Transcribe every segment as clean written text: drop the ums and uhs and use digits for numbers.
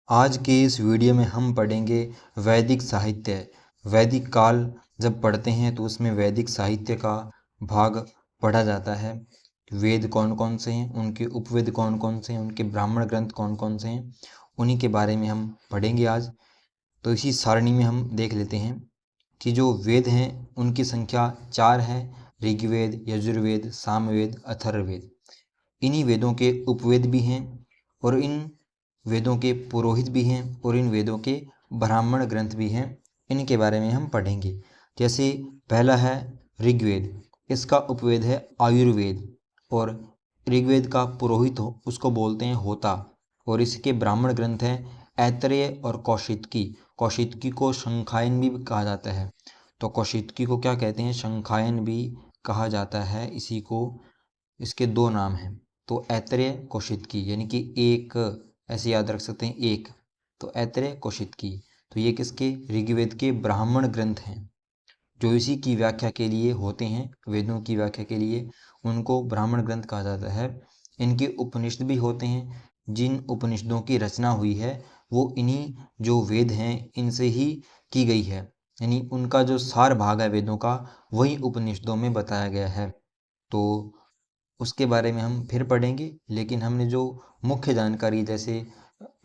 आज के इस वीडियो में हम पढ़ेंगे वैदिक साहित्य। वैदिक काल जब पढ़ते हैं तो उसमें वैदिक साहित्य का भाग पढ़ा जाता है। वेद कौन कौन से हैं, उनके उपवेद कौन कौन से हैं, उनके ब्राह्मण ग्रंथ कौन कौन से हैं, उन्हीं के बारे में हम पढ़ेंगे आज। तो इसी सारणी में हम देख लेते हैं कि जो वेद हैं उनकी संख्या 4 है। ऋग्वेद, यजुर्वेद, सामवेद, अथर्ववेद। इन्हीं वेदों के उपवेद भी हैं और इन वेदों के पुरोहित भी हैं और इन वेदों के ब्राह्मण ग्रंथ भी हैं। इनके बारे में हम पढ़ेंगे। जैसे पहला है ऋग्वेद, इसका उपवेद है आयुर्वेद और ऋग्वेद का पुरोहित उसको बोलते हैं होता और इसके ब्राह्मण ग्रंथ हैं ऐतरेय और कौशितकी। कौशितकी को शंखायन भी कहा जाता है। तो कौशितकी को क्या कहते हैं? शंखायन भी कहा जाता है इसी को। इसके दो नाम हैं, तो ऐतरेय कौशितकी, यानी कि एक, ऐसे याद रख सकते हैं एक। तो ऐतरेय कौशितकी, तो ये किसके? ऋग्वेद के ब्राह्मण ग्रंथ हैं जो इसी की व्याख्या के लिए होते हैं। वेदों की व्याख्या के लिए उनको ब्राह्मण ग्रंथ कहा जाता है। इनके उपनिषद भी होते हैं। जिन उपनिषदों की रचना हुई है वो इन्हीं जो वेद हैं इनसे ही की गई है, यानी उनका जो सार भाग है वेदों का वही उपनिषदों में बताया गया है। तो उसके बारे में हम फिर पढ़ेंगे, लेकिन हमने जो मुख्य जानकारी, जैसे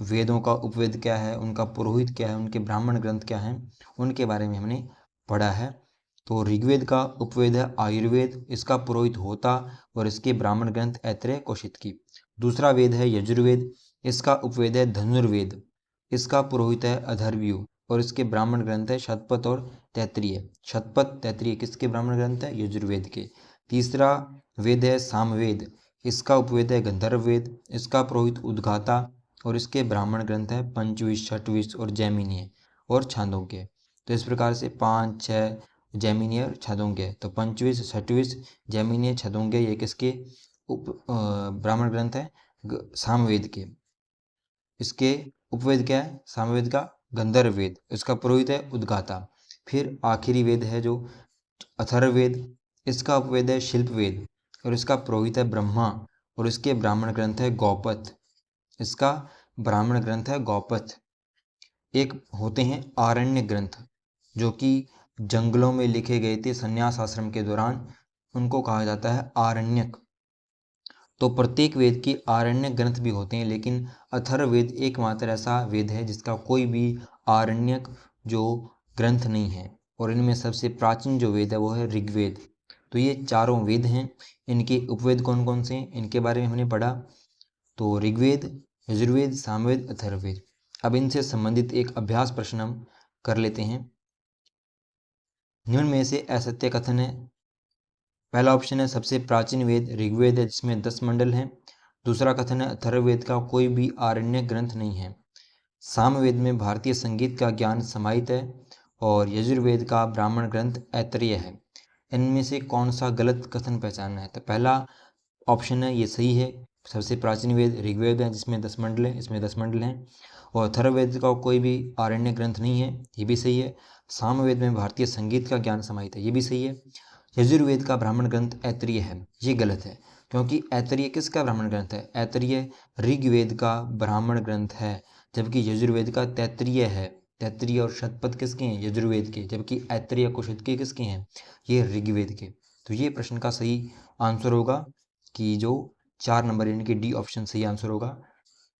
वेदों का उपवेद क्या है, उनका पुरोहित क्या है, उनके ब्राह्मण ग्रंथ क्या हैं, उनके बारे में हमने पढ़ा है। तो ऋग्वेद का उपवेद है आयुर्वेद, इसका पुरोहित होता और इसके ब्राह्मण ग्रंथ ऐतरेय कौशितकी। दूसरा वेद है यजुर्वेद, इसका उपवेद है धनुर्वेद, इसका पुरोहित है अथर्वयु और इसके ब्राह्मण ग्रंथ है शतपथ और तैत्तिरीय। शतपथ तैत्तिरीय किसके ब्राह्मण ग्रंथ है? यजुर्वेद के। तीसरा वेद है सामवेद, इसका उपवेद है गंधर्व वेद, इसका पुरोहित उद्गाता और इसके ब्राह्मण ग्रंथ है पंचविश, छठविश और जैमिनीय और छांदोग्य। तो इस प्रकार से 5, 6 जैमिनीय और छांदोग्य। तो पंचविश, छठविश, जैमिनीय, छांदोग्य ये किसके ब्राह्मण ग्रंथ है? सामवेद के। इसके उपवेद क्या है सामवेद का? गंधर्व वेद, इसका पुरोहित है उद्गाता। फिर आखिरी वेद है जो अथर्ववेद, इसका उपवेद है शिल्पवेद और इसका पुरोहित है ब्रह्मा और इसके ब्राह्मण ग्रंथ है गौपथ। इसका ब्राह्मण ग्रंथ है गौपथ। एक होते हैं आरण्य ग्रंथ जो कि जंगलों में लिखे गए थे संन्यास आश्रम के दौरान, उनको कहा जाता है आरण्यक। तो प्रत्येक वेद की आरण्य ग्रंथ भी होते हैं, लेकिन अथर्ववेद एकमात्र ऐसा वेद है जिसका कोई भी आरण्यक जो ग्रंथ नहीं है। और इनमें सबसे प्राचीन जो वेद है वो है ऋग्वेद। तो ये चारों वेद हैं। इनके उपवेद कौन कौन से हैं इनके बारे में हमने पढ़ा। तो ऋग्वेद, यजुर्वेद, सामवेद, अथर्ववेद। अब इनसे संबंधित एक अभ्यास प्रश्न हम कर लेते हैं। निम्न में से असत्य कथन है। पहला ऑप्शन है सबसे प्राचीन वेद ऋग्वेद है जिसमें 10 मंडल हैं। दूसरा कथन है अथर्ववेद का कोई भी आरण्य ग्रंथ नहीं है। सामवेद में भारतीय संगीत का ज्ञान समाहित है और यजुर्वेद का ब्राह्मण ग्रंथ ऐतरेय है। इनमें से कौन सा गलत कथन पहचानना है? तो पहला ऑप्शन है ये सही है। सबसे प्राचीन वेद ऋग्वेद है जिसमें 10 मंडल हैं, इसमें 10 मंडल हैं। और अथर्ववेद का कोई भी आरण्य ग्रंथ नहीं है, ये भी सही है। सामवेद में भारतीय संगीत का ज्ञान समाहित है, ये भी सही है। यजुर्वेद का ब्राह्मण ग्रंथ ऐतरेय है, ये गलत है, क्योंकि ऐतरेय किसका ब्राह्मण ग्रंथ है? ऐतरेय ऋग्वेद का ब्राह्मण ग्रंथ है, जबकि यजुर्वेद का तैत्तिरीय है। तैत्तिरीय और शतपथ किसके हैं? यजुर्वेद के। जबकि ऐतरेय कौशितकी किसके हैं? ये ऋग्वेद के। तो ये प्रश्न का सही आंसर होगा कि जो 4 नंबर यानी कि डी ऑप्शन सही आंसर होगा।